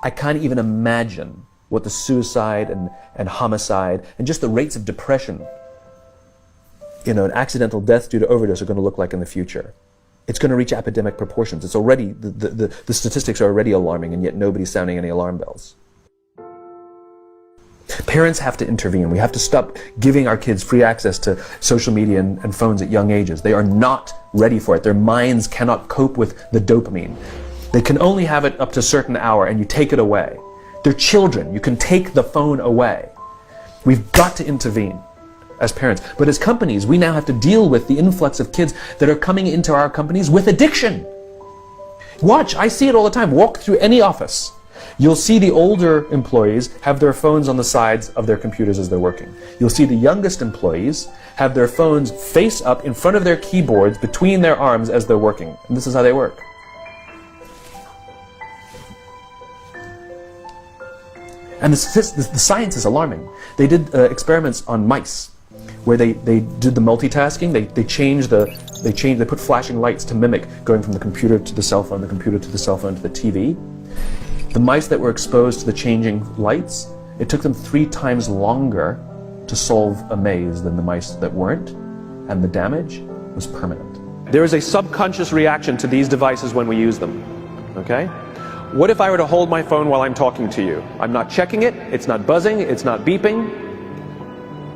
I can't even imagine what the suicide and homicide and just the rates of depression, and accidental death due to overdose are going to look like in the future. It's going to reach epidemic proportions. It's already, the statistics are already alarming, and yet nobody's sounding any alarm bells. Parents have to intervene. We have to stop giving our kids free access to social media and phones at young ages. They are not ready for it. Their minds cannot cope with the dopamine. They can only have it up to a certain hour, and you take it away. They're children. You can take the phone away. We've got to intervene as parents. But as companies, we now have to deal with the influx of kids that are coming into our companies with addiction. Watch, I see it all the time. Walk through any office. You'll see the older employees have their phones on the sides of their computers as they're working. You'll see the youngest employees have their phones face up in front of their keyboards between their arms as they're working. And this is how they work. And the science is alarming. They did experiments on mice where they did the multitasking. They put flashing lights to mimic going from the computer to the cell phone, the computer to the cell phone to the TV. The mice that were exposed to the changing lights, it took them 3 times longer to solve a maze than the mice that weren't, and the damage was permanent. There is a subconscious reaction to these devices when we use them, okay? What if I were to hold my phone while I'm talking to you? I'm not checking it, it's not buzzing, it's not beeping,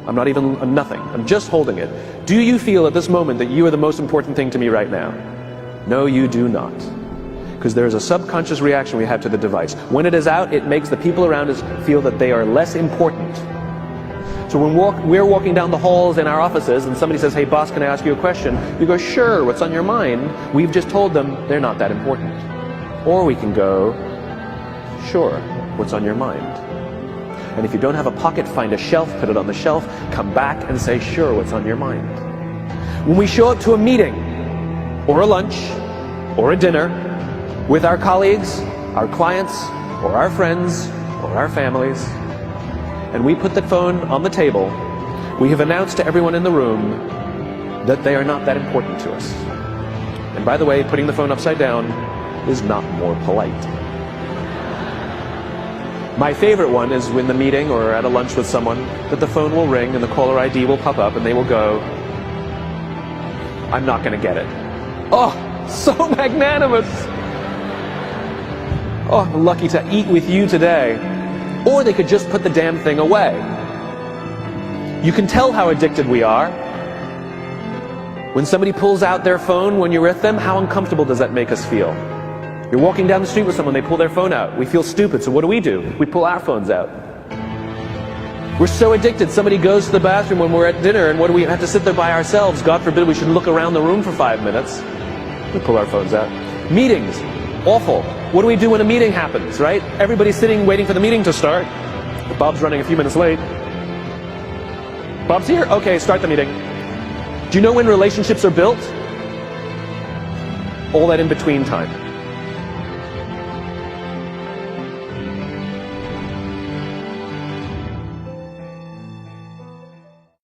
I'm not even nothing, I'm just holding it. Do you feel at this moment that you are the most important thing to me right now? No, you do not. Because there is a subconscious reaction we have to the device. When it is out, it makes the people around us feel that they are less important. So when we're walking down the halls in our offices and somebody says, hey boss, can I ask you a question? You go, sure, what's on your mind? We've just told them they're not that important. Or we can go, sure, what's on your mind? And if you don't have a pocket, find a shelf, put it on the shelf, come back and say, sure, what's on your mind? When we show up to a meeting, or a lunch, or a dinner, with our colleagues, our clients, or our friends, or our families, and we put the phone on the table, we have announced to everyone in the room that they are not that important to us. And by the way, putting the phone upside down is not more polite. My favorite one is when the meeting or at a lunch with someone that the phone will ring and the caller ID will pop up and they will go, I'm not going to get it. Oh, so magnanimous. Oh, I'm lucky to eat with you today. Or they could just put the damn thing away. You can tell how addicted we are. When somebody pulls out their phone when you're with them, how uncomfortable does that make us feel? You're walking down the street with someone, they pull their phone out. We feel stupid, so what do? We pull our phones out. We're so addicted. Somebody goes to the bathroom when we're at dinner, and what do we have to sit there by ourselves? God forbid we should look around the room for 5 minutes. We pull our phones out. Meetings, awful. What do we do when a meeting happens, right? Everybody's sitting waiting for the meeting to start. Bob's running a few minutes late. Bob's here? Okay, start the meeting. Do you know when relationships are built? All that in between time.